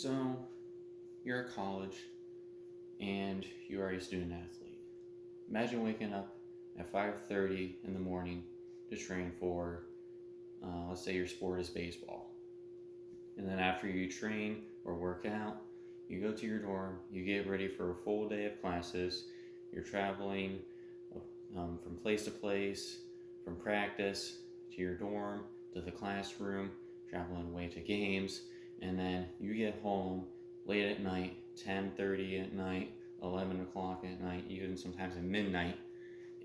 So, you're at college and you are a student athlete. Imagine waking up at 5:30 in the morning to train for, let's say your sport is baseball. And then after you train or work out, you go to your dorm, you get ready for a full day of classes, you're traveling from place to place, from practice to your dorm to the classroom, traveling away to games, and then you get home late at night, 10:30 at night, 11 o'clock at night, even sometimes at midnight,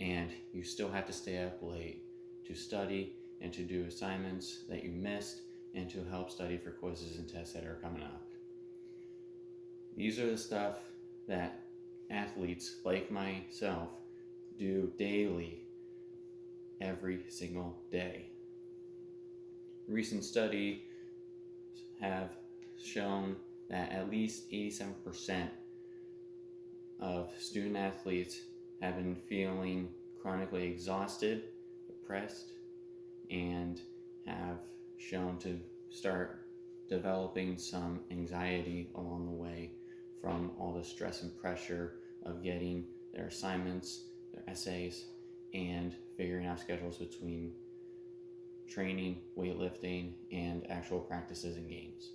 and you still have to stay up late to study and to do assignments that you missed and to help study for quizzes and tests that are coming up. These are the stuff that athletes like myself do daily, every single day. Recent studies have shown that at least 87% of student athletes have been feeling chronically exhausted, depressed, and have shown to start developing some anxiety along the way from all the stress and pressure of getting their assignments, their essays, and figuring out schedules between training, weightlifting, and actual practices and games.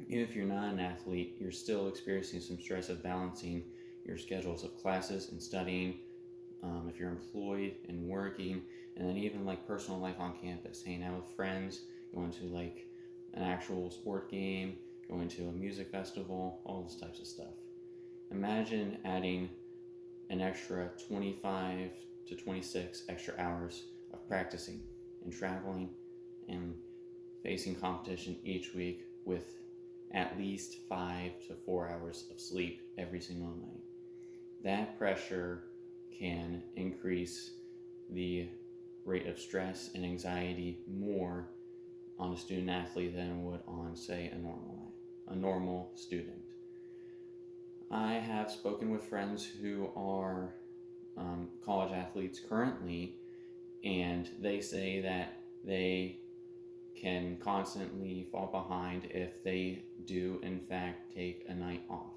Even if you're not an athlete, you're still experiencing some stress of balancing your schedules of classes and studying, if you're employed and working, and then even like personal life on campus, hanging out with friends, going to like an actual sport game, going to a music festival, all those types of stuff. Imagine adding an extra 25 to 26 extra hours of practicing and traveling and facing competition each week with at least 5 to 4 hours of sleep every single night. That pressure can increase the rate of stress and anxiety more on a student athlete than it would on, say, a normal student. I have spoken with friends who are college athletes currently, and they say that they can constantly fall behind if they do in fact take a night off.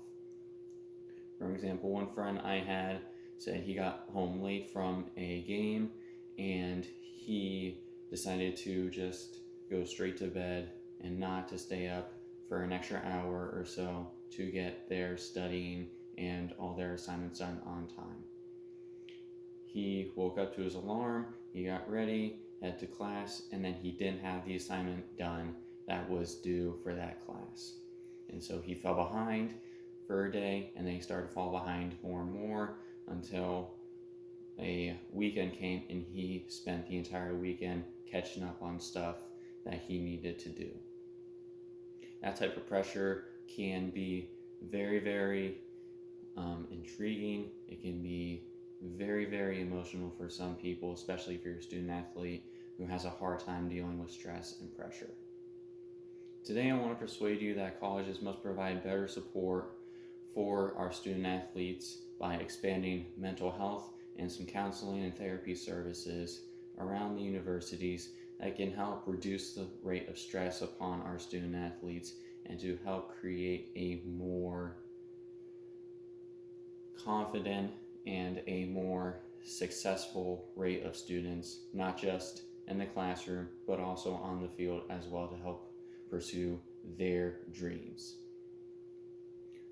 For example, one friend I had said he got home late from a game and he decided to just go straight to bed and not to stay up for an extra hour or so to get their studying and all their assignments done on time. He woke up to his alarm, he got ready, head to class, and then he didn't have the assignment done that was due for that class. And so he fell behind for a day, and then he started to fall behind more and more until a weekend came and he spent the entire weekend catching up on stuff that he needed to do. That type of pressure can be very, very intriguing. It can be very, very emotional for some people, especially if you're a student athlete who has a hard time dealing with stress and pressure. Today, I want to persuade you that colleges must provide better support for our student athletes by expanding mental health and some counseling and therapy services around the universities that can help reduce the rate of stress upon our student athletes and to help create a more confident and a more successful rate of students, not just in the classroom, but also on the field as well, to help pursue their dreams.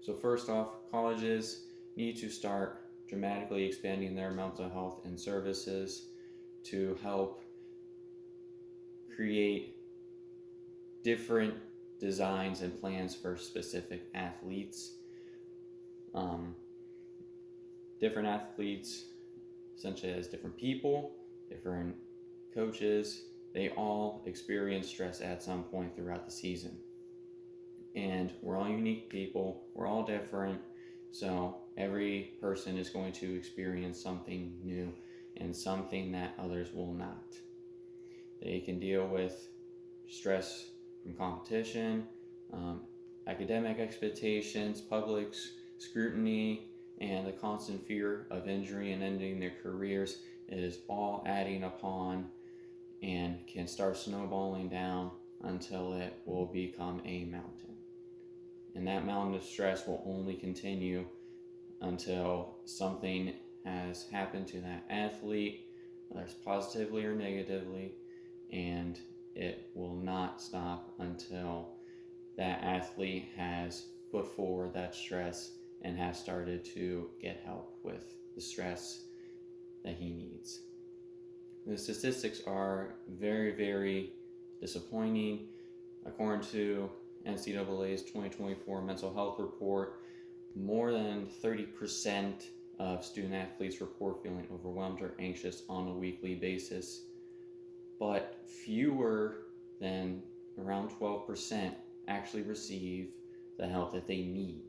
So first off, colleges need to start dramatically expanding their mental health and services to help create different designs and plans for specific athletes. Different athletes, essentially as different people, different coaches, they all experience stress at some point throughout the season. And we're all unique people, we're all different, so every person is going to experience something new and something that others will not. They can deal with stress from competition, academic expectations, public scrutiny, and the constant fear of injury and ending their careers. It is all adding upon and can start snowballing down until it will become a mountain. And that mountain of stress will only continue until something has happened to that athlete, whether it's positively or negatively, and it will not stop until that athlete has put forward that stress and has started to get help with the stress that he needs. The statistics are very, very disappointing. According to NCAA's 2024 mental health report, more than 30% of student athletes report feeling overwhelmed or anxious on a weekly basis, but fewer than around 12% actually receive the help that they need,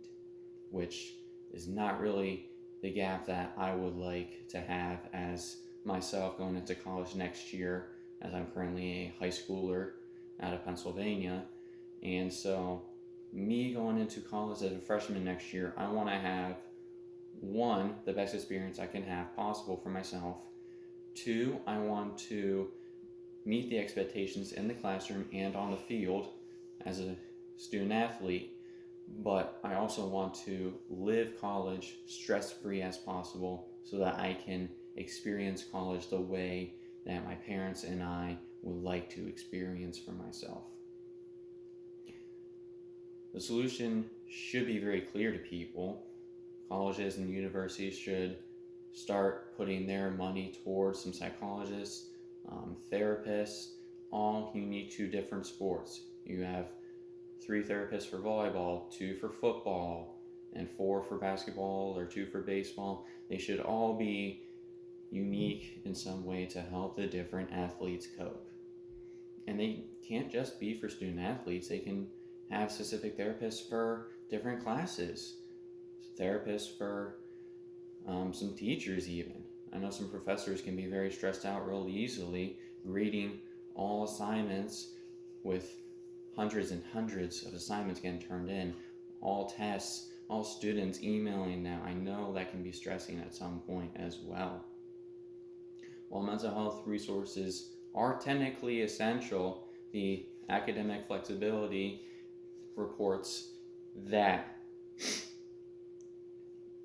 which is not really the gap that I would like to have as myself going into college next year, as I'm currently a high schooler out of Pennsylvania. And so me going into college as a freshman next year, I want to have, one, the best experience I can have possible for myself. Two, I want to meet the expectations in the classroom and on the field as a student athlete, but I also want to live college stress-free as possible so that I can experience college the way that my parents and I would like to experience for myself. The solution should be very clear to people. Colleges and universities should start putting their money towards some psychologists, therapists, all unique to different sports. You have 3 therapists for volleyball, 2 for football, and 4 for basketball or 2 for baseball. They should all be unique in some way to help the different athletes cope. And they can't just be for student athletes. They can have specific therapists for different classes, therapists for some teachers even. I know some professors can be very stressed out real easily, grading all assignments with hundreds and hundreds of assignments getting turned in, all tests, all students emailing now. I know that can be stressing at some point as well. While mental health resources are technically essential, the academic flexibility reports that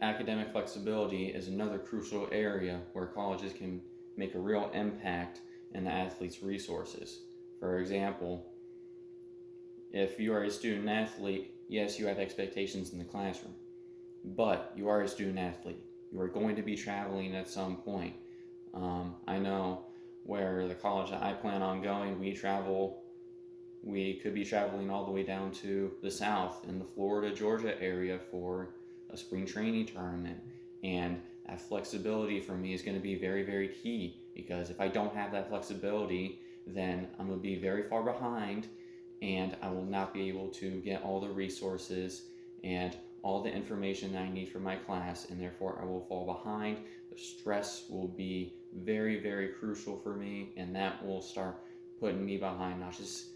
academic flexibility is another crucial area where colleges can make a real impact in the athlete's resources. For example, if you are a student athlete, yes, you have expectations in the classroom, but you are a student athlete. You are going to be traveling at some point. I know where the college that I plan on going, we could be traveling all the way down to the south in the Florida, Georgia area for a spring training tournament. And that flexibility for me is going to be very, very key, because if I don't have that flexibility, then I'm going to be very far behind and I will not be able to get all the resources and all the information that I need for my class, and therefore I will fall behind. The stress will be very, very crucial for me, and that will start putting me behind, not just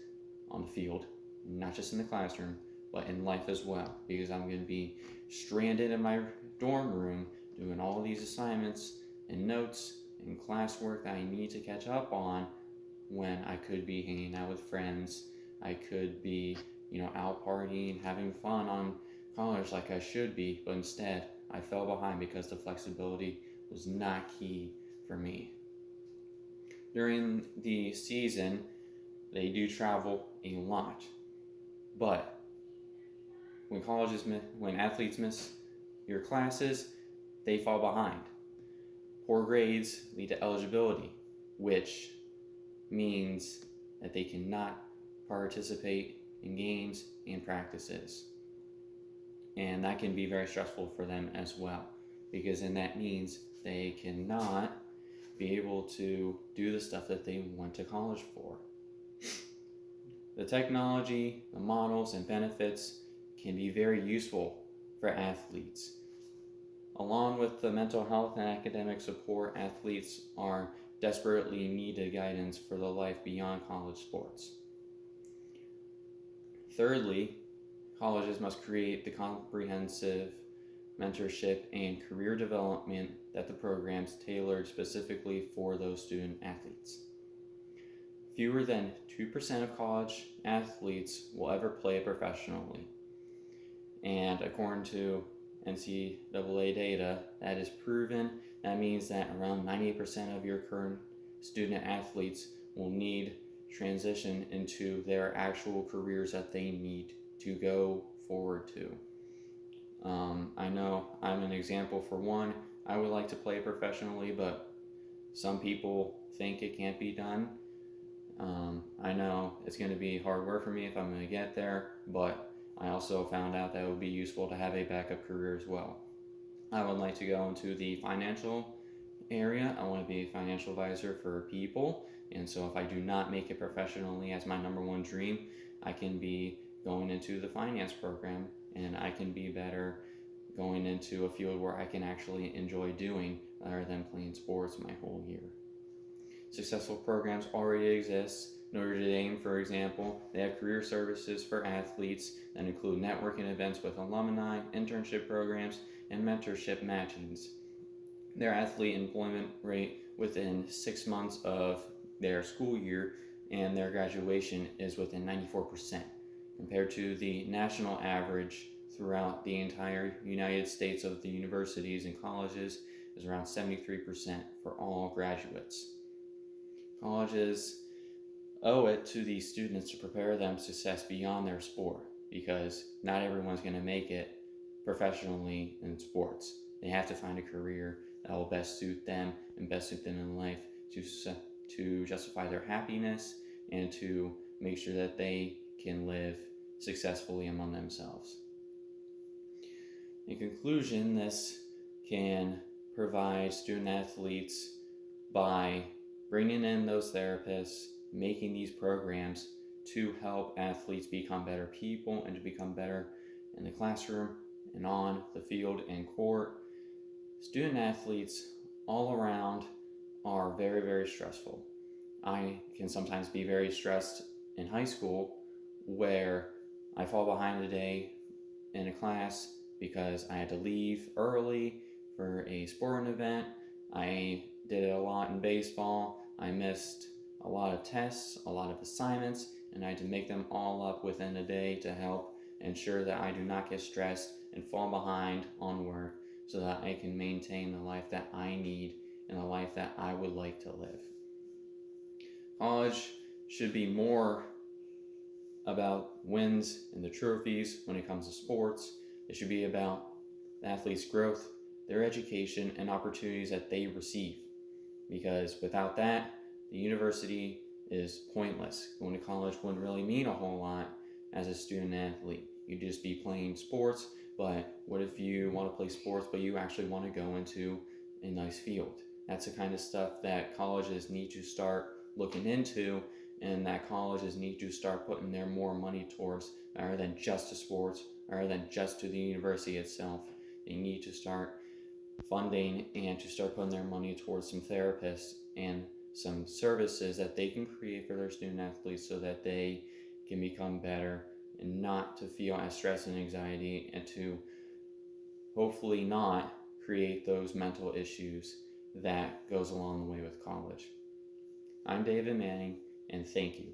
on the field, not just in the classroom, but in life as well, because I'm going to be stranded in my dorm room doing all these assignments and notes and classwork that I need to catch up on when I could be hanging out with friends. I could be, out partying, having fun on college like I should be, but instead I fell behind because the flexibility was not key for me. During the season, they do travel a lot, but when athletes miss your classes, they fall behind. Poor grades lead to eligibility, which means that they cannot participate in games and practices. And that can be very stressful for them as well, because then that means they cannot be able to do the stuff that they went to college for. The technology, the models, and benefits can be very useful for athletes. Along with the mental health and academic support, athletes are desperately needed guidance for the life beyond college sports. Thirdly, colleges must create the comprehensive mentorship and career development that the programs tailored specifically for those student athletes. Fewer than 2% of college athletes will ever play professionally. And according to NCAA data, that is proven. That means that around 98% of your current student athletes will need transition into their actual careers that they need to go forward to. I know I'm an example for one. I would like to play professionally, but some people think it can't be done. I know it's going to be hard work for me if I'm going to get there, but I also found out that it would be useful to have a backup career as well. I would like to go into the financial area. I want to be a financial advisor for people, and so if I do not make it professionally as my number one dream, I can be going into the finance program, and I can be better going into a field where I can actually enjoy doing rather than playing sports my whole year. Successful programs already exist. Notre Dame, for example, they have career services for athletes that include networking events with alumni, internship programs, and mentorship matchings. Their athlete employment rate within 6 months of their school year and their graduation is within 94%, compared to the national average throughout the entire United States of the universities and colleges is around 73% for all graduates. Colleges owe it to these students to prepare them for success beyond their sport, because not everyone's going to make it professionally in sports. They have to find a career that will best suit them and best suit them in life to justify their happiness and to make sure that they can live successfully among themselves. In conclusion, this can provide student athletes by bringing in those therapists, making these programs to help athletes become better people and to become better in the classroom and on the field and court. Student athletes all around are very, very stressful. I can sometimes be very stressed in high school where I fall behind a day in a class because I had to leave early for a sporting event. I did it a lot in baseball. I missed a lot of tests, a lot of assignments, and I had to make them all up within a day to help ensure that I do not get stressed and fall behind on work so that I can maintain the life that I need and the life that I would like to live. College should be more about wins and the trophies when it comes to sports. It should be about the athletes' growth, their education, and opportunities that they receive. Because without that, the university is pointless. Going to college wouldn't really mean a whole lot as a student athlete. You'd just be playing sports, but what if you want to play sports but you actually want to go into a nice field? That's the kind of stuff that colleges need to start looking into, and that colleges need to start putting their more money towards, rather than just to sports, rather than just to the university itself. They need to start funding and to start putting their money towards some therapists and some services that they can create for their student athletes so that they can become better and not to feel as stress and anxiety, and to hopefully not create those mental issues that goes along the way with college. I'm David Manning, and thank you.